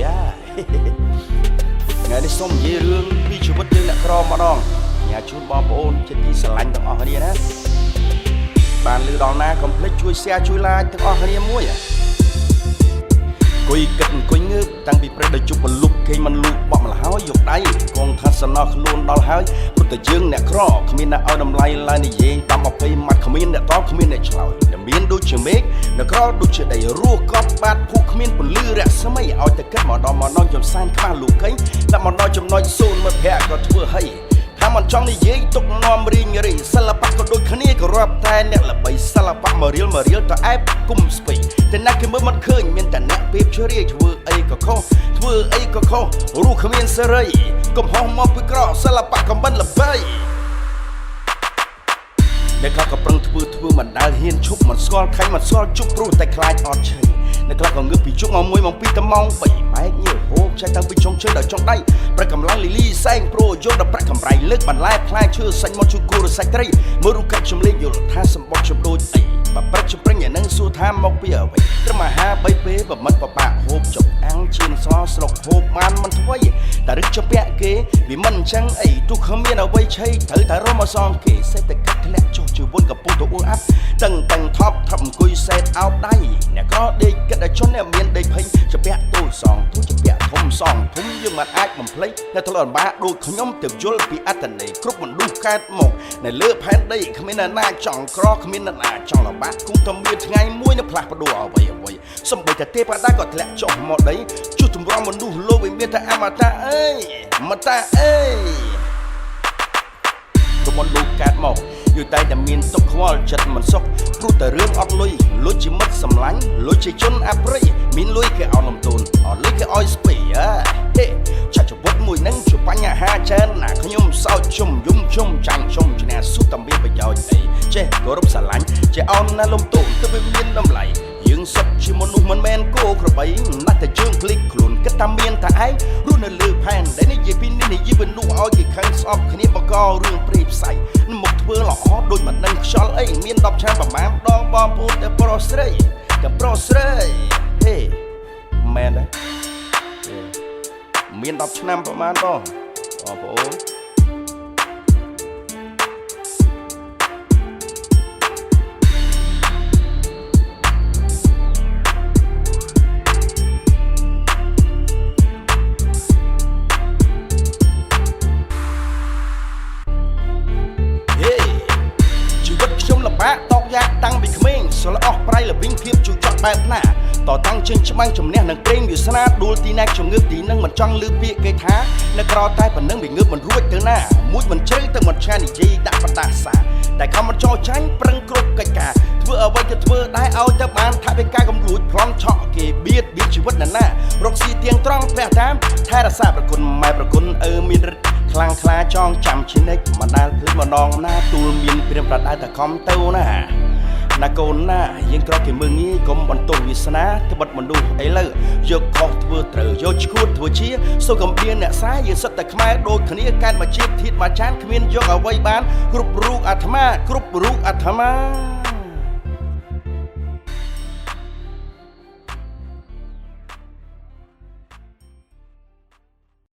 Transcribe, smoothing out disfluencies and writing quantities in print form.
yeah ថ្ងៃនេះសូមនិយាយរឿងពីជីវិតយើងអ្នកក្រម្ដងញ៉ាជូនបងប្អូនជាទីស្រឡាញ់ទាំងអស់គ្នាណាបានលឺដល់ណាកុំភ្លេចជួយ share ជួយ like ទាំងអស់គ្នាមួយអង្គុយគិតអង្គុយងើបតាំងពីព្រឹកដល់ជប់បលុបគេមិនលូកបក់ម្ល៉េះហើយយកដៃកងថាសណោះខ្លួនដល់ហើយព្រោះតែយើងអ្នកក្រគ្មានអ្នកឲ្យតម្លៃឡើយនិយាយតាម20ម៉ាត់គ្មានអ្នកតបគ្មានអ្នកឆ្លើយតែមានដូចជាមេឃអ្នកក្រដូចជាដីរស់កប់បាត់ភូគ្មានពន្លឺរស្មីឲ្យតែគិតមកដល់ចំសានខ្វះលោកកេងតែមកដល់ចំណុចសូន្យមិត្តភក្តិក៏ធ្វើឲ្យថាមិនចង់និយាយទុកនាំរៀងរីសិល្បៈក៏ដូចគ្នាក៏រាប់តែអ្នកល្បីសិល្បៈមករៀលទៅអែបគុំស្ពៃតែណាគេមើលមិនឃើញមានតែអ្នកពេបជ្រាយធ្វើអីក៏ខុសរស់គ្មានសេរីកុំហោះមកពីក្រសិល្បៈកំបិនល្បីអ្នកខ្លះក៏ប្រឹងធ្វើមិនដែលហ៊ានឈប់មិនស្គាល់ខាញ់មិនស្គាល់ជប់ព្រោះតែខ្លាចអត់ឈើអ្នកខ្លះក៏ងើបពីជុកមក1ម៉ោង2ទៅម៉ោង3បែកញើហូបចេះតាំងពីចុងជើងដល់ចុងដៃប្រាក់កម្លាំងលីលីសែងប្រូយកដល់ប្រាក់កម្រៃលើកបន្លែផ្លែឈើសាច់មកជួយគូរសាច់ត្រីមើលរូបកាច់ចំលេងយល់ថាសម្បកចំដូចអីបើប្រាក់ចំព្រិញអានឹងសួរថាមកពីអ្វីត្រឹមអាហារ3ពេលបើមិនប្របាក់ហូបចុកអាំងឈាមស្លស្រុកហូបបានមិនថ្មីតែរឹកជាពាក់គេវាមិនអញ្ចឹងអីទោះគ្មានអ្វីឆេត្រូវតែរមអសងគេសេដ្ឋកិច្ចធ្លាក់ចុះជីវិតកំពុងទៅអ៊ូអាប់តឹងថប់អង្គុយសេតអោបដៃអ្នកក៏ដេកគិតតែជនអ្នកមានដេកភ័យជាពាក់ទូសងទូជាពាក់ធំសងធំយើងមិនអាចបំភ្លេចតែធ្លាប់បាក់ដូចខ្ញុំទៅយល់ពីអត្តន័យគ្រប់មនុស្សកើតមកនៅលើផែនដីគ្មានអ្នកណាចង់ក្រគ្មានអ្នកណាចង់លំបាកគង់តែមានថ្ងៃមួយនឹងផ្លាស់ប្ដូរអ្វីសំបីតែទេវតាក៏ធ្លាក់ចុះមកដីជួសទម្រាំមនុស្សលោកវាមានតែអមតាអើយមតាអើយក៏មិនលោកកើតមកយូរតែមានទុកខ្វល់ចិត្តមិនសុខព្រោះតែរឿងអត់លុយលុយជាមិត្តសម្លាញ់លុយជាជនអប្រិយមានលុយគេឲ្យលំទោនអត់លុយគេឲ្យស្ពីហេចាក់ជីវិតមួយនឹងជួបបញ្ហាច្រើនណាខ្ញុំសោកជុំយំជុំចាញ់ជុំឈ្នះសុទ្ធតែមានប្រយោជន៍អីចេះគោរពស្រឡាញ់ចេះអោនណាលំទោនទៅវាមានតម្លៃយើងសុខជាមនុស្សមិនមែនគោក្របីណាស់តែជើងភ្លេចខ្លួនគិតថាមានតែឯងរស់នៅលើផែនដែលនិយាយពីនេះនិយាយពីនោះឲ្យគេខឹងស្អប់គ្នាបករឿងព្រៃផ្សៃមកធ្វើល្អដូចមិនដឹងខ្យល់អីមាន10ឆ្នាំប្រមាណដងបងប្អូនតែប្រុសស្រីហេមែនទេមាន10ឆ្នាំប្រមាណបងប្អូនតកយ៉ាតាំងពីក្មេងស្រឡអស់ប្រៃលវិញភាពជួយចត់បែបណាតតាំងជើងច្បាំងជំនះនឹងព្រេងវាសនាដួលទីណាជំងឺទីនឹងមិនចង់លឺពាក្យគេថានៅក្រតែប៉ុណ្ណឹងវាងើបមិនរួចទៅណាមួយមិនជ្រៅទៅមិនឆាននិយាយដាក់បណ្ដាសាតែខំមិនចោលចាញ់ប្រឹងគ្រប់កិច្ចការធ្វើអ្វីក៏ធ្វើដែរឲ្យទៅបានថាវាការកំលួចប្លន់ឆក់គេបៀតជីវិតណារកស៊ីទៀងត្រង់ផ្ទះតាមថែរក្សាប្រគុណម៉ែប្រគុណមានរិទ្ធខ្លាំងខ្លាចងចាំជានិច្ចមិនដែលភ្លេចម្ដងណាទូលមានព្រាមប្រដៅតែខំទៅណាកូនណាយើងក្រគេមើងងាយកុំបន្ទោសវាសនាត្បិតមនុស្សអីលើយកខុសធ្វើត្រូវយកឈួតធ្វើជាសូកំបៀនអ្នកសាយើងសិតតែខ្មែរដូចគ្នាកើតមកជាតិធាតមកចានគ្មានយកអ្វីបានគ្រប់រូបអាត្មា